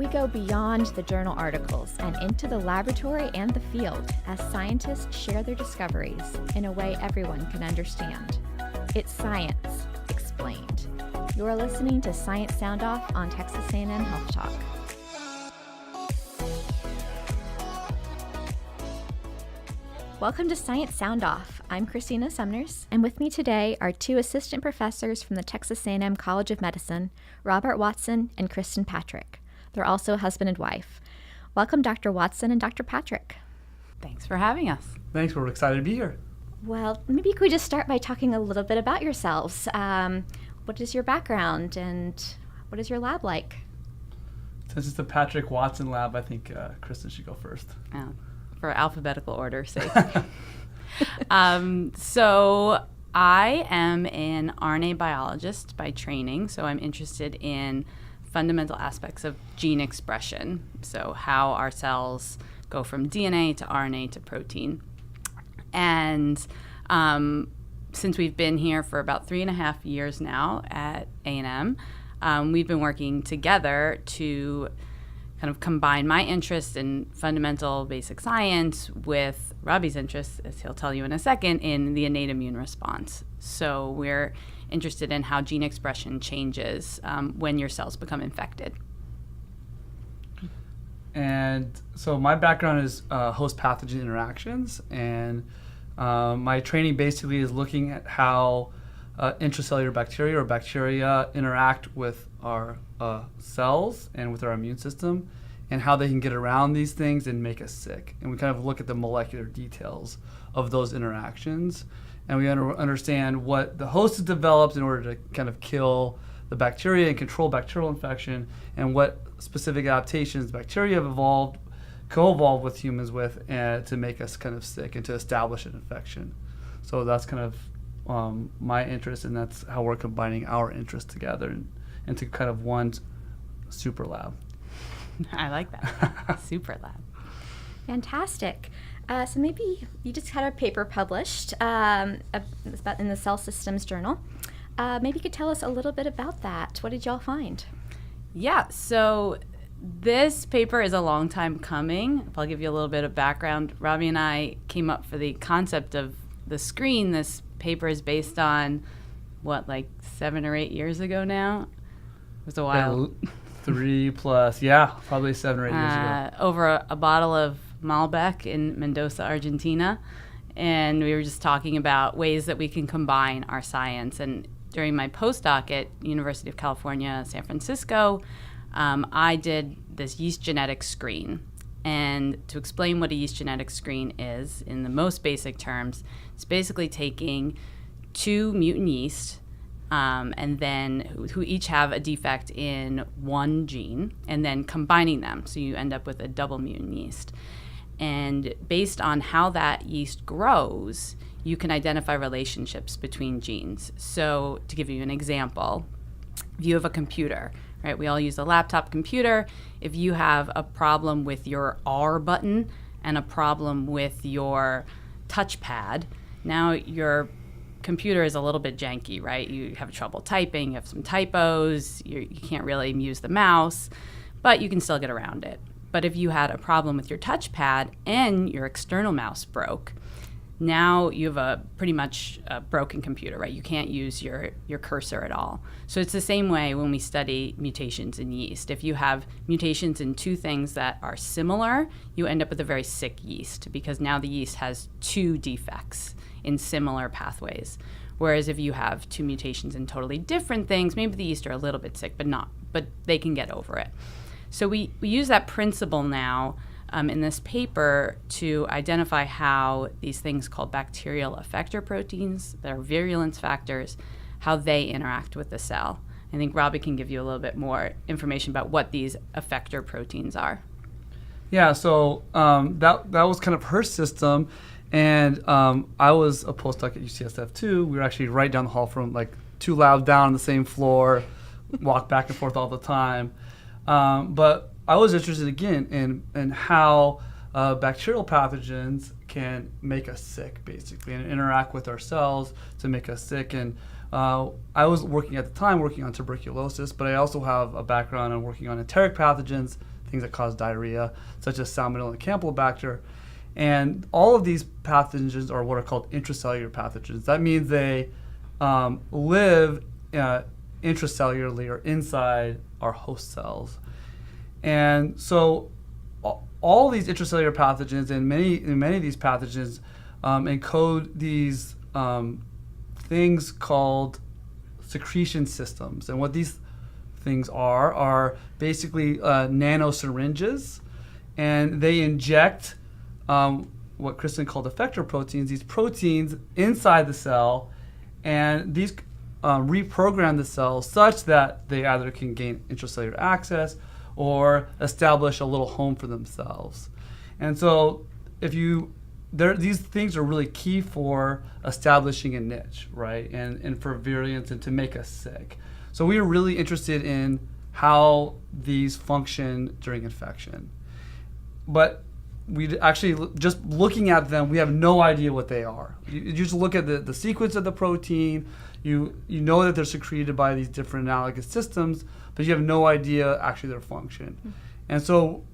We go beyond the journal articles and into the laboratory and the field as scientists share their discoveries in a way everyone can understand. It's science explained. You're listening to Science Sound Off on Texas A&M Health Talk. Welcome to Science Sound Off. I'm Christina Sumners, and with me today are two assistant professors from the Texas A&M College of Medicine, Robert Watson and Kristen Patrick. They're also husband and wife. Welcome, Dr. Watson and Dr. Patrick. Thanks for having us. Thanks, we're excited to be here. Well, maybe could we just start by talking a little bit about yourselves. What is your background and what is your lab like? Since it's the Patrick Watson lab, I think Kristen should go first. For alphabetical order's sake. So I am an RNA biologist by training, so I'm interested in fundamental aspects of gene expression, so how our cells go from DNA to RNA to protein. And since we've been here for about 3.5 years now at A&M, we've been working together to kind of combine my interest in fundamental basic science with Robbie's interest, as he'll tell you in a second, in the innate immune response. So we're interested in how gene expression changes when your cells become infected. And so my background is host-pathogen interactions, and my training basically is looking at how intracellular bacteria or bacteria interact with our cells and with our immune system, and how they can get around these things and make us sick. And we kind of look at the molecular details of those interactions, and we understand what the host has developed in order to kind of kill the bacteria and control bacterial infection, and what specific adaptations bacteria have co-evolved with humans with to make us kind of sick and to establish an infection. So that's kind of my interest, and that's how we're combining our interests together into kind of one super lab. I like that. Super lab. Fantastic. So maybe you just had a paper published in the Cell Systems Journal. Maybe you could tell us a little bit about that. What did y'all find? Yeah, so this paper is a long time coming. I'll give you a little bit of background. Robbie and I came up for the concept of the screen. This paper is based on, like 7 or 8 years ago now? It was a while. 3+, probably 7 or 8 years ago. Over a bottle of Malbec in Mendoza, Argentina. And we were just talking about ways that we can combine our science. And during my postdoc at University of California, San Francisco, I did this yeast genetic screen. And to explain what a yeast genetic screen is, in the most basic terms, it's basically taking 2 mutant yeast, and then who each have a defect in one gene, and then combining them. So you end up with a double mutant yeast. And based on how that yeast grows, you can identify relationships between genes. So to give you an example, if you have a computer, right? We all use a laptop computer. If you have a problem with your R button and a problem with your touchpad, now your computer is a little bit janky, right? You have trouble typing, you have some typos, you can't really use the mouse, but you can still get around it. But if you had a problem with your touchpad and your external mouse broke, now you have a pretty much a broken computer, right? You can't use your cursor at all. So it's the same way when we study mutations in yeast. If you have mutations in 2 things that are similar, you end up with a very sick yeast, because now the yeast has 2 defects in similar pathways. Whereas if you have 2 mutations in totally different things, maybe the yeast are a little bit sick, but they can get over it. So we use that principle now in this paper to identify how these things called bacterial effector proteins, that are virulence factors, how they interact with the cell. I think Robbie can give you a little bit more information about what these effector proteins are. Yeah, so that was kind of her system, and I was a postdoc at UCSF too. We were actually right down the hall from like 2 labs down on the same floor, walk back and forth all the time. But I was interested again in how bacterial pathogens can make us sick, basically, and interact with our cells to make us sick. And I was working at the time on tuberculosis, but I also have a background in working on enteric pathogens, things that cause diarrhea, such as Salmonella and Campylobacter. And all of these pathogens are what are called intracellular pathogens. That means they live intracellularly or inside our host cells. And so all these intracellular pathogens and many of these pathogens encode these things called secretion systems. And what these things are basically nanosyringes, and they inject what Kristen called effector proteins, these proteins inside the cell, and these reprogram the cell such that they either can gain intracellular access or establish a little home for themselves. And so these things are really key for establishing a niche, right? And for virulence and to make us sick. So we are really interested in how these function during infection. But we actually, just looking at them, we have no idea what they are. You just look at the sequence of the protein, you know that they're secreted by these different analogous systems, but you have no idea actually their function. Mm-hmm. And so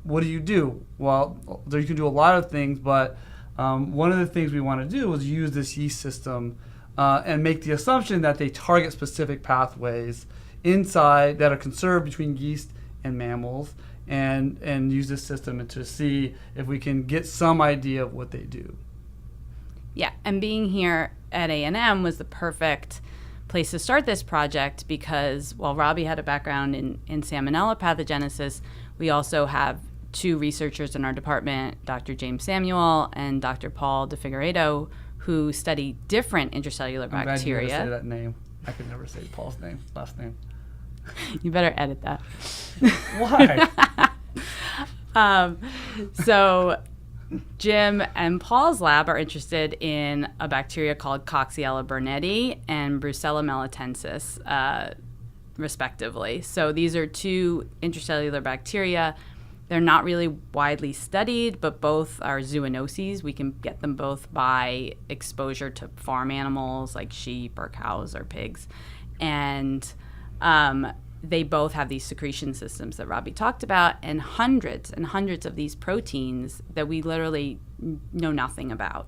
what do? Well, you can do a lot of things, but one of the things we want to do is use this yeast system and make the assumption that they target specific pathways inside that are conserved between yeast and mammals, and use this system to see if we can get some idea of what they do. Yeah, and being here at A&M was the perfect place to start this project because while Robbie had a background in Salmonella pathogenesis, we also have two researchers in our department, Dr. James Samuel and Dr. Paul DeFigueiredo, who study different intracellular bacteria. I'm glad you never say that name. I could never say Paul's last name. You better edit that. Why? So Jim and Paul's lab are interested in a bacteria called Coxiella burnetii and Brucella melitensis, respectively. So these are two intracellular bacteria. They're not really widely studied, but both are zoonoses. We can get them both by exposure to farm animals like sheep or cows or pigs. And they both have these secretion systems that Robbie talked about, and hundreds of these proteins that we literally know nothing about.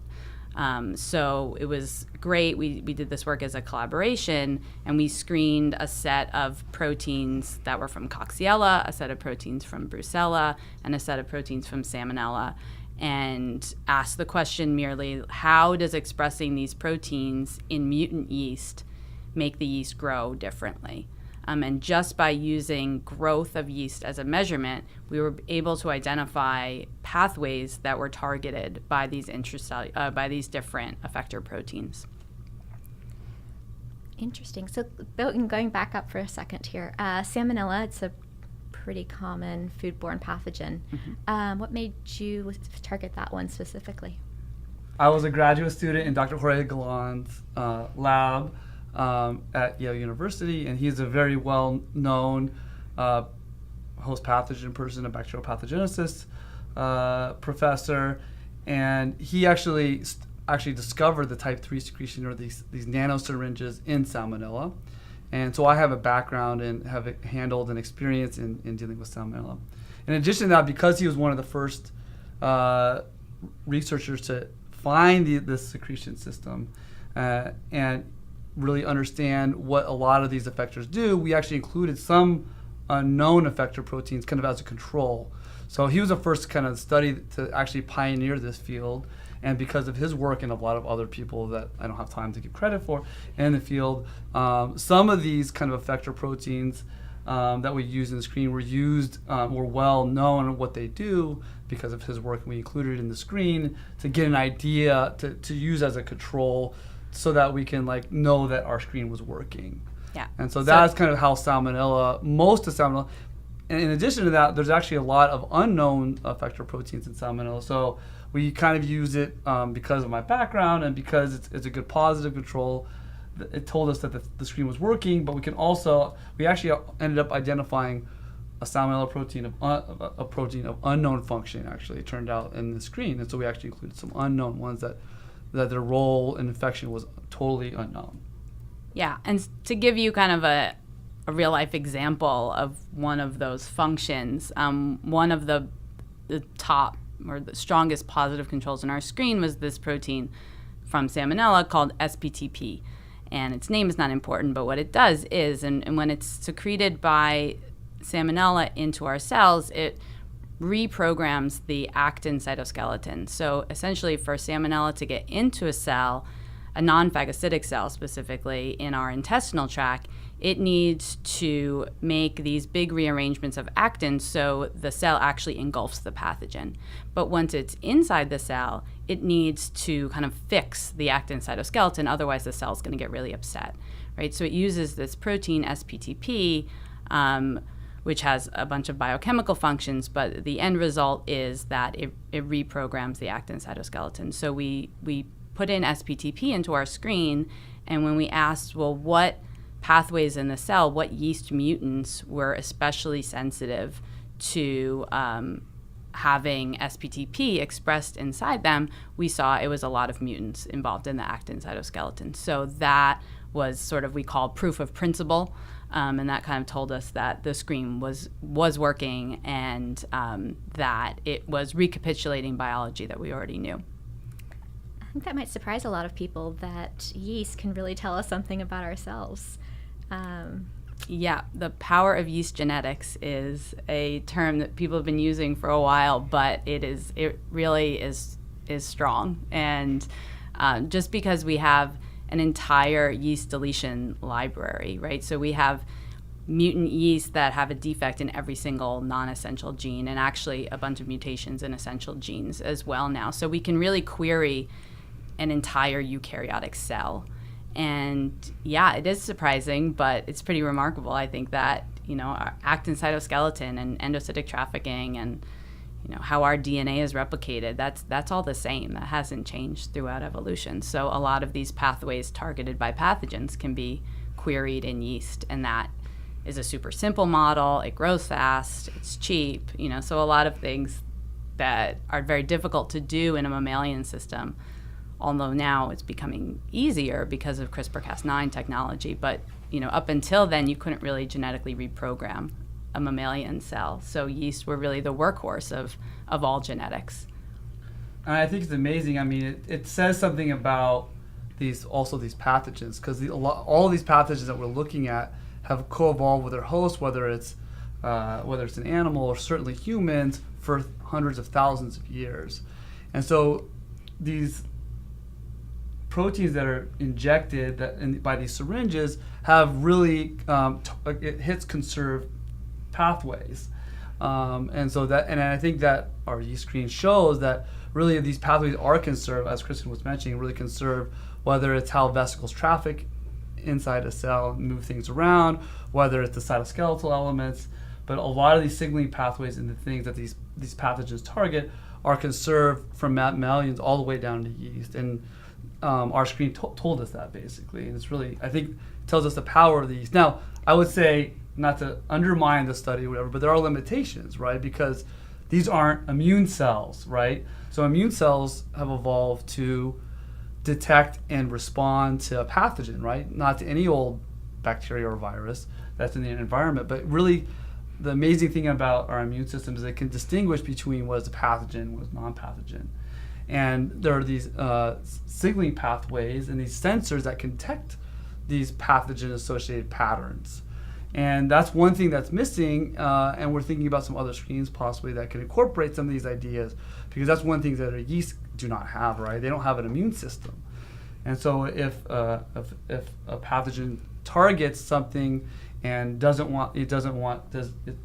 So it was great. We did this work as a collaboration, and we screened a set of proteins that were from Coxiella, a set of proteins from Brucella, and a set of proteins from Salmonella, and asked the question merely, how does expressing these proteins in mutant yeast make the yeast grow differently? And just by using growth of yeast as a measurement, we were able to identify pathways that were targeted by these by these different effector proteins. Interesting. So going back up for a second here, Salmonella, it's a pretty common foodborne pathogen. Mm-hmm. What made you target that one specifically? I was a graduate student in Dr. Jorge Galan's lab at Yale University, and he's a very well-known host pathogen person, a bacterial pathogenesis professor, and he actually discovered the type 3 secretion, or these nanosyringes in Salmonella. And so I have a background and have handled and experience in dealing with Salmonella. In addition to that, because he was one of the first researchers to find this secretion system and really understand what a lot of these effectors do, we actually included some unknown effector proteins kind of as a control. So he was the first kind of study to actually pioneer this field, and because of his work and a lot of other people that I don't have time to give credit for in the field, some of these kind of effector proteins that we use in the screen were well known what they do because of his work, and we included it in the screen to get an idea to use as a control, so that we can know that our screen was working. Yeah. And so that's kind of how most of Salmonella, and in addition to that, there's actually a lot of unknown effector proteins in Salmonella. So we kind of use it because of my background and because it's a good positive control. It told us that the screen was working, but we actually ended up identifying a Salmonella protein a protein of unknown function, actually, it turned out, in the screen. And so we actually included some unknown ones that their role in infection was totally unknown. Yeah, and to give you kind of a real life example of one of those functions. One of the top or the strongest positive controls in our screen was this protein from Salmonella called SPTP. And its name is not important, but what it does is, and when it's secreted by Salmonella into our cells, it reprograms the actin cytoskeleton. So essentially for Salmonella to get into a cell, a non-phagocytic cell specifically in our intestinal tract, it needs to make these big rearrangements of actin so the cell actually engulfs the pathogen. But once it's inside the cell, it needs to kind of fix the actin cytoskeleton, otherwise the cell's going to get really upset, right? So it uses this protein SPTP, which has a bunch of biochemical functions, but the end result is that it reprograms the actin cytoskeleton. So we put in SPTP into our screen, and when we asked, well, what pathways in the cell, what yeast mutants were especially sensitive to having SPTP expressed inside them, we saw it was a lot of mutants involved in the actin cytoskeleton. So that was sort of, we call proof of principle, and that kind of told us that the screen was working and that it was recapitulating biology that we already knew. I think that might surprise a lot of people that yeast can really tell us something about ourselves. Yeah, the power of yeast genetics is a term that people have been using for a while, but it really is strong. And just because we have an entire yeast deletion library, right? So we have mutant yeast that have a defect in every single non-essential gene, and actually a bunch of mutations in essential genes as well now. So we can really query an entire eukaryotic cell. And yeah, it is surprising, but it's pretty remarkable. I think that, our actin cytoskeleton and endocytic trafficking and, how our DNA is replicated, that's all the same. That hasn't changed throughout evolution. So a lot of these pathways targeted by pathogens can be queried in yeast, and that is a super simple model. It grows fast, it's cheap, so a lot of things that are very difficult to do in a mammalian system, although now it's becoming easier because of CRISPR-Cas9 technology. But, up until then, you couldn't really genetically reprogram a mammalian cell. So yeast were really the workhorse of all genetics. And I think it's amazing. I mean, it says something about these pathogens, because all these pathogens that we're looking at have co-evolved with their host, whether it's an animal or certainly humans, for hundreds of thousands of years. And so these proteins that are injected by these syringes have really it hits conserved pathways, and I think that our yeast screen shows that really these pathways are conserved, as Kristen was mentioning, really conserved, whether it's how vesicles traffic inside a cell and move things around, whether it's the cytoskeletal elements, but a lot of these signaling pathways and the things that these pathogens target are conserved from mammalians all the way down to yeast. And our screen told us that, basically, and it's really, I think, tells us the power of the yeast. Now, I would say, not to undermine the study or whatever, but there are limitations, right? Because these aren't immune cells, right? So immune cells have evolved to detect and respond to a pathogen, right? Not to any old bacteria or virus that's in the environment, but really the amazing thing about our immune system is it can distinguish between what is a pathogen and what is non-pathogen. And there are these signaling pathways and these sensors that can detect these pathogen-associated patterns. And that's one thing that's missing, and we're thinking about some other screens possibly that can incorporate some of these ideas, because that's one thing that yeast do not have, right? They don't have an immune system. And so if a pathogen targets something and it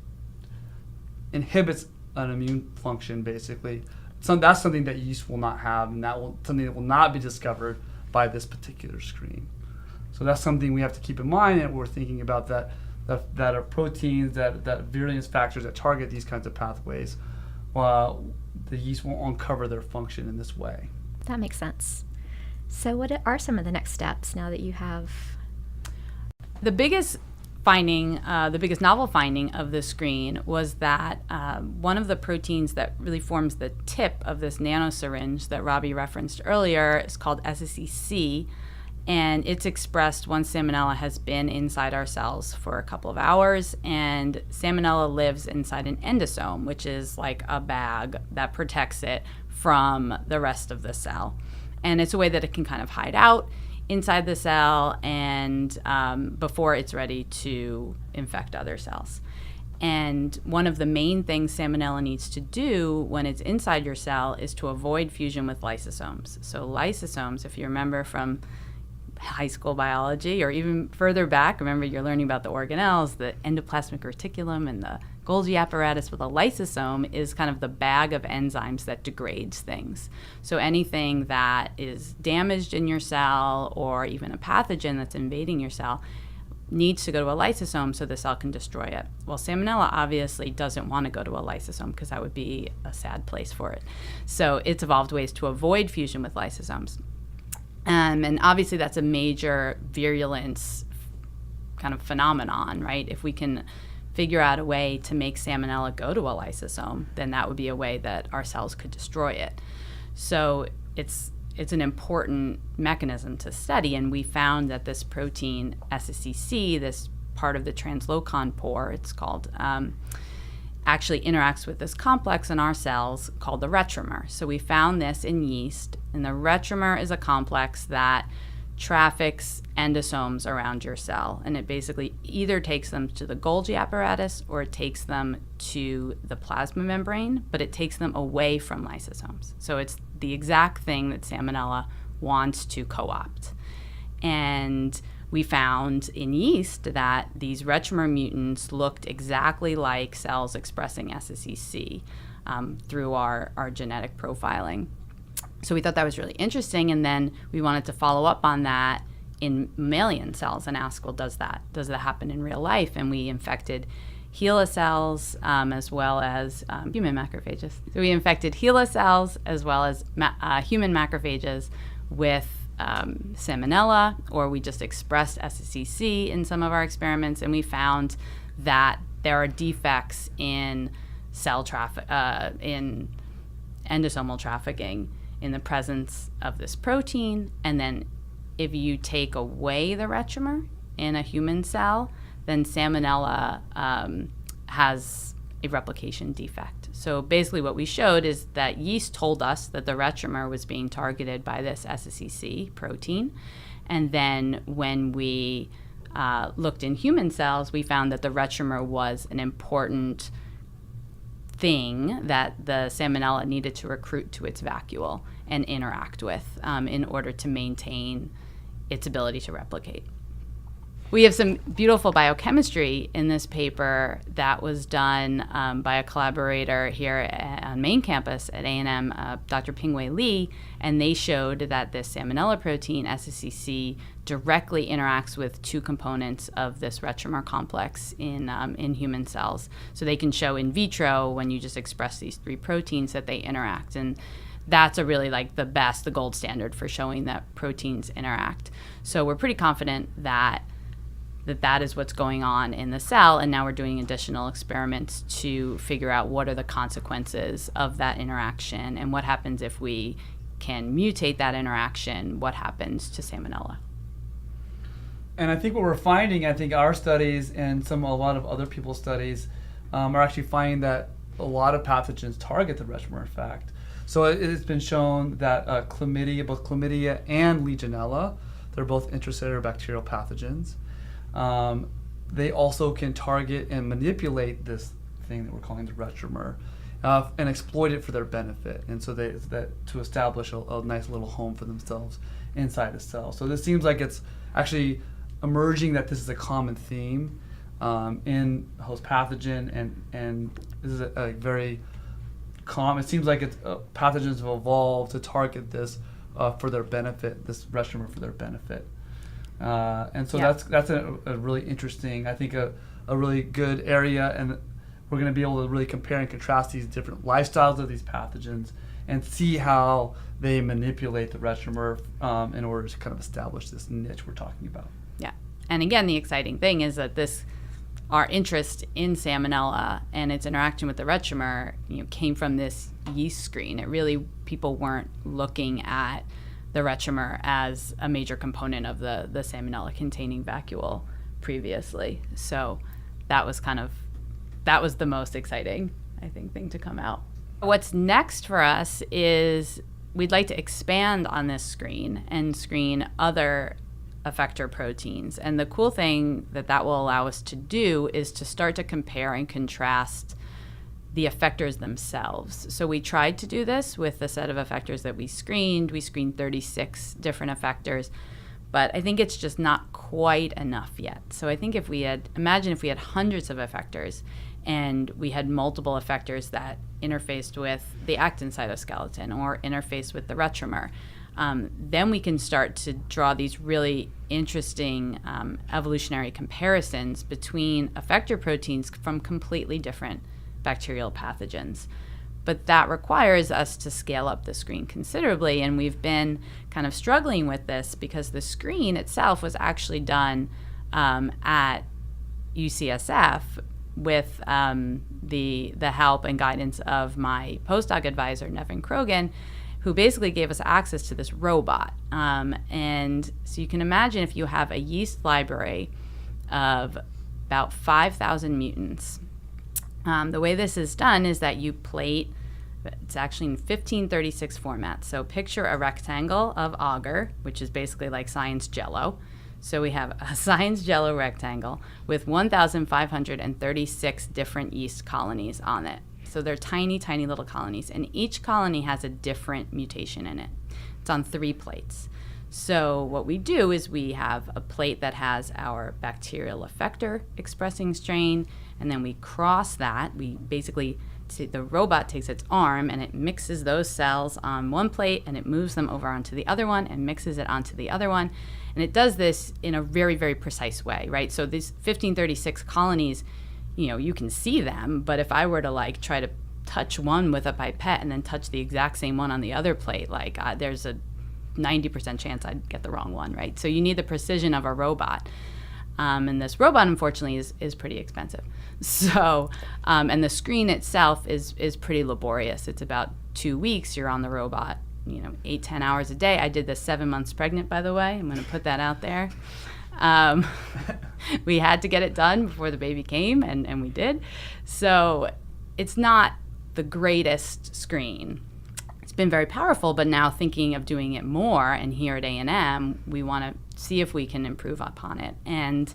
inhibits an immune function, basically, that's something that yeast will not have, and something that will not be discovered by this particular screen. So that's something we have to keep in mind, and we're thinking about that are proteins, that virulence factors that target these kinds of pathways, while the yeast won't uncover their function in this way. That makes sense. So what are some of the next steps now that you have? The biggest novel finding of the screen was that one of the proteins that really forms the tip of this nanosyringe that Robbie referenced earlier is called SSEC, And it's expressed once Salmonella has been inside our cells for a couple of hours. And Salmonella lives inside an endosome, which is like a bag that protects it from the rest of the cell. And it's a way that it can kind of hide out inside the cell and before it's ready to infect other cells. And one of the main things Salmonella needs to do when it's inside your cell is to avoid fusion with lysosomes. So lysosomes, if you remember from high school biology or even further back, remember you're learning about the organelles, the endoplasmic reticulum and the Golgi apparatus. With a lysosome is kind of the bag of enzymes that degrades things. So anything that is damaged in your cell or even a pathogen that's invading your cell needs to go to a lysosome so the cell can destroy it. Well, Salmonella obviously doesn't want to go to a lysosome because that would be a sad place for it. So it's evolved ways to avoid fusion with lysosomes. And obviously that's a major virulence kind of phenomenon, right? If we can figure out a way to make Salmonella go to a lysosome, then that would be a way that our cells could destroy it. So it's an important mechanism to study, and we found that this protein, SSCC, this part of the translocon pore, it's called, actually interacts with this complex in our cells called the retromer. So we found this in yeast, and the retromer is a complex that traffics endosomes around your cell, and it basically either takes them to the Golgi apparatus or it takes them to the plasma membrane, but it takes them away from lysosomes. So it's the exact thing that Salmonella wants to co-opt. And we found in yeast that these retromer mutants looked exactly like cells expressing SSCC through our genetic profiling. So we thought that was really interesting, and then we wanted to follow up on that in mammalian cells and ask, well, does that happen in real life? And we infected HeLa cells as well as human macrophages. So we infected HeLa cells as well as human macrophages with Salmonella, or we just expressed SSCC in some of our experiments, and we found that there are defects in cell in endosomal trafficking in the presence of this protein. And then if you take away the retromer in a human cell, then Salmonella has a replication defect. So basically what we showed is that yeast told us that the retromer was being targeted by this SSCC protein. And then when we looked in human cells, we found that the retromer was an important thing that the Salmonella needed to recruit to its vacuole and interact with in order to maintain its ability to replicate. We have some beautiful biochemistry in this paper that was done by a collaborator here on main campus at A&M, Dr. Pingwei Li, and they showed that this Salmonella protein, SSCC, directly interacts with two components of this retromer complex in human cells. So they can show in vitro, when you just express these three proteins, that they interact. And that's a really like the gold standard for showing that proteins interact. So we're pretty confident that is what's going on in the cell, and now we're doing additional experiments to figure out what are the consequences of that interaction and what happens if we can mutate that interaction, what happens to Salmonella. And I think what we're finding, our studies and a lot of other people's studies are actually finding that a lot of pathogens target the retromer, in fact. So it's been shown that both chlamydia and Legionella, they're both intracellular bacterial pathogens. They also can target and manipulate this thing that we're calling the retromer and exploit it for their benefit. And so to establish a nice little home for themselves inside the cell. So this seems like it's actually emerging that this is a common theme in host pathogen, and this is a very common. It seems like pathogens have evolved to target this for their benefit, this retromer for their benefit. And so that's a really interesting, I think, a really good area, and we're going to be able to really compare and contrast these different lifestyles of these pathogens and see how they manipulate the retromer in order to kind of establish this niche we're talking about. Yeah, and again, the exciting thing is that our interest in Salmonella and its interaction with the retromer, came from this yeast screen. It really, people weren't looking at the retromer as a major component of the salmonella-containing vacuole previously. So that was the most exciting, I think, thing to come out. What's next for us is we'd like to expand on this screen and screen other effector proteins. And the cool thing that will allow us to do is to start to compare and contrast the effectors themselves. So we tried to do this with the set of effectors that we screened. We screened 36 different effectors, but I think it's just not quite enough yet. So I think imagine if we had hundreds of effectors and we had multiple effectors that interfaced with the actin cytoskeleton or interfaced with the retromer, then we can start to draw these really interesting evolutionary comparisons between effector proteins from completely different bacterial pathogens. But that requires us to scale up the screen considerably, and we've been kind of struggling with this because the screen itself was actually done at UCSF with the help and guidance of my postdoc advisor, Nevin Krogan, who basically gave us access to this robot. And so you can imagine if you have a yeast library of about 5,000 mutants. The way this is done is that you plate, it's actually in 1536 format. So picture a rectangle of agar, which is basically like science jello. So we have a science jello rectangle with 1,536 different yeast colonies on it. So they're tiny, tiny little colonies, and each colony has a different mutation in it. It's on 3 plates. So what we do is we have a plate that has our bacterial effector expressing strain, and then we cross that. We basically, the robot takes its arm and it mixes those cells on one plate and it moves them over onto the other one and mixes it onto the other one. And it does this in a very, very precise way, right? So these 1536 colonies, you can see them, but if I were to try to touch one with a pipette and then touch the exact same one on the other plate, there's a 90% chance I'd get the wrong one, right? So you need the precision of a robot. And this robot, unfortunately, is pretty expensive. So, and the screen itself is pretty laborious. It's about 2 weeks. You're on the robot, 8-10 hours a day. I did this 7 months pregnant, by the way. I'm going to put that out there. We had to get it done before the baby came, and we did. So it's not the greatest screen. It's been very powerful, but now thinking of doing it more, and here at A&M, we want to see if we can improve upon it. And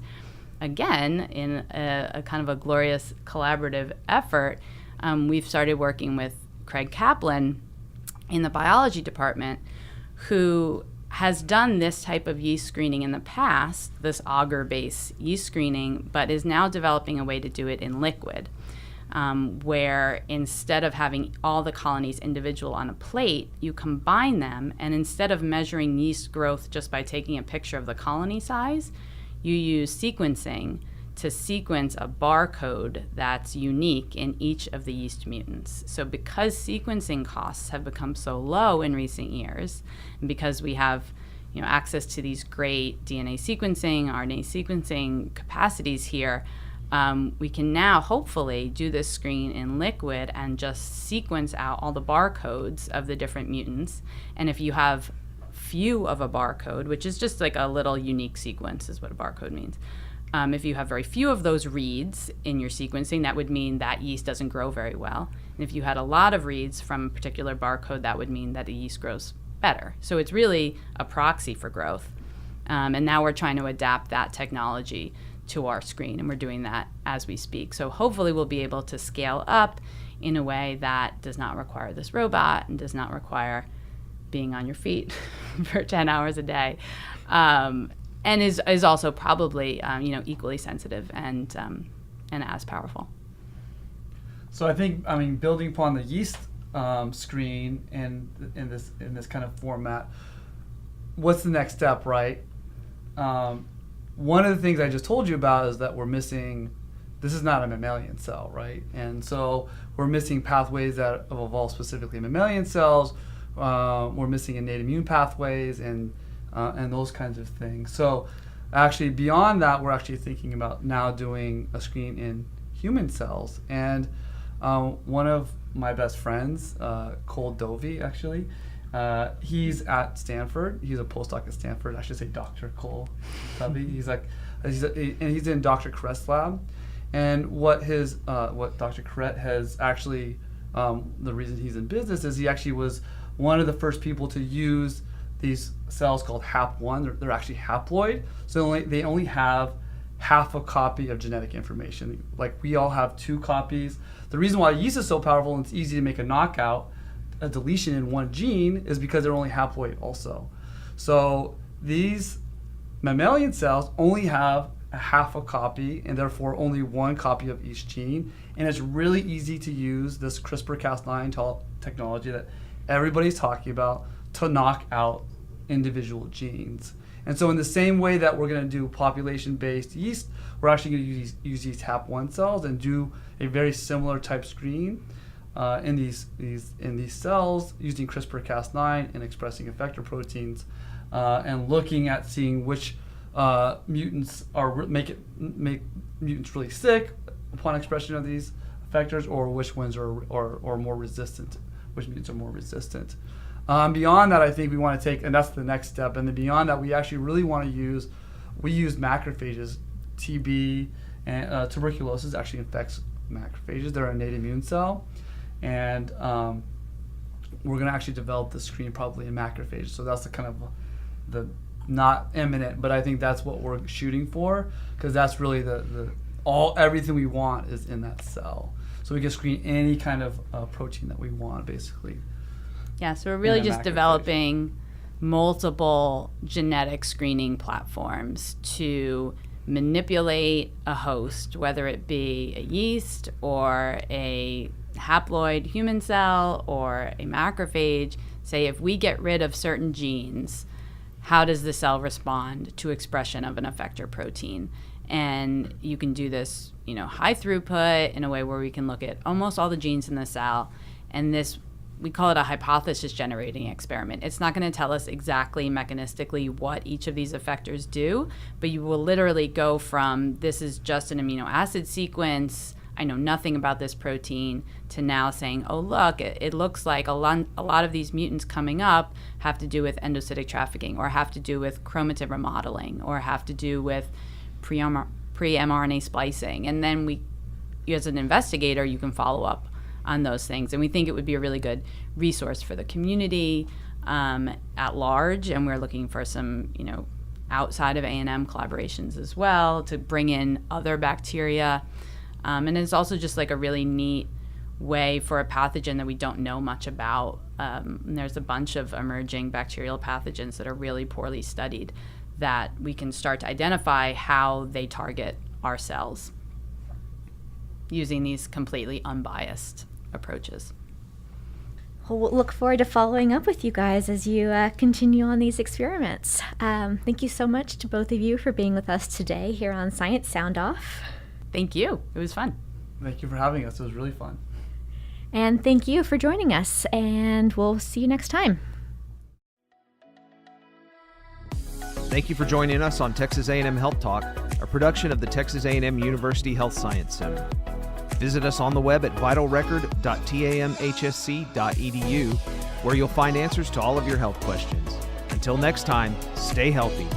again, in a kind of a glorious collaborative effort, we've started working with Craig Kaplan in the biology department, who has done this type of yeast screening in the past, this agar-based yeast screening, but is now developing a way to do it in liquid, where instead of having all the colonies individual on a plate, you combine them, and instead of measuring yeast growth just by taking a picture of the colony size, you use sequencing to sequence a barcode that's unique in each of the yeast mutants. So because sequencing costs have become so low in recent years, and because we have access to these great DNA sequencing, RNA sequencing capacities here, we can now hopefully do this screen in liquid and just sequence out all the barcodes of the different mutants. And if you have few of a barcode, which is just like a little unique sequence is what a barcode means. If you have very few of those reads in your sequencing, that would mean that yeast doesn't grow very well. And if you had a lot of reads from a particular barcode, that would mean that the yeast grows better. So it's really a proxy for growth. And now we're trying to adapt that technology to our screen, and we're doing that as we speak. So hopefully we'll be able to scale up in a way that does not require this robot and does not require being on your feet for 10 hours a day. And is also probably equally sensitive and as powerful. So I think building upon the yeast screen and in this kind of format, what's the next step, right? One of the things I just told you about is that we're missing. This is not a mammalian cell, right? And so we're missing pathways that have evolved specifically in mammalian cells. We're missing innate immune pathways and those kinds of things. So actually beyond that, we're actually thinking about now doing a screen in human cells. And one of my best friends, Cole Dovey, actually, He's at Stanford. He's a postdoc at Stanford. I should say Dr. Cole Tubby. He's in Dr. Carret's lab. And what Dr. Carret has actually, the reason he's in business is he actually was one of the first people to use these cells called HAP1. They're actually haploid, so they only have half a copy of genetic information. Like we all have 2 copies. The reason why yeast is so powerful and it's easy to make a knockout, a deletion in one gene, is because they're only haploid also. So these mammalian cells only have a half a copy and therefore only 1 copy of each gene. And it's really easy to use this CRISPR-Cas9 technology that everybody's talking about to knock out individual genes. And so in the same way that we're going to do population-based yeast, we're actually going to use these HAP1 cells and do a very similar type screen in these cells using CRISPR-Cas9 and expressing effector proteins and looking at seeing which mutants make mutants really sick upon expression of these effectors, or which ones are more resistant, which mutants are more resistant. Beyond that, I think we want to take, and that's the next step, and then beyond that, we actually really want to use macrophages. TB and tuberculosis actually infects macrophages. They're a innate immune cell, and we're going to actually develop the screen probably in macrophages. So that's the kind of the not imminent, but I think that's what we're shooting for, because that's really everything we want is in that cell. So we can screen any kind of protein that we want, basically. Yeah, so we're really just developing multiple genetic screening platforms to manipulate a host, whether it be a yeast or a haploid human cell or a macrophage. Say if we get rid of certain genes, how does the cell respond to expression of an effector protein? And you can do this, high throughput in a way where we can look at almost all the genes in the cell. And this, we call it a hypothesis generating experiment. It's not going to tell us exactly mechanistically what each of these effectors do, but you will literally go from this is just an amino acid sequence, I know nothing about this protein, to now saying, oh, look, it looks like a lot of these mutants coming up have to do with endocytic trafficking, or have to do with chromatin remodeling, or have to do with pre-mRNA splicing. And then you as an investigator, you can follow up on those things. And we think it would be a really good resource for the community at large. And we're looking for some, outside of A&M collaborations as well to bring in other bacteria. And it's also just like a really neat way for a pathogen that we don't know much about. And there's a bunch of emerging bacterial pathogens that are really poorly studied that we can start to identify how they target our cells using these completely unbiased approaches. Well, we'll look forward to following up with you guys as you continue on these experiments. Thank you so much to both of you for being with us today here on Science Sound Off. Thank you. It was fun. Thank you for having us. It was really fun. And thank you for joining us, and we'll see you next time. Thank you for joining us on Texas A&M Health Talk, a production of the Texas A&M University Health Science Center. Visit us on the web at vitalrecord.tamhsc.edu, where you'll find answers to all of your health questions. Until next time, stay healthy.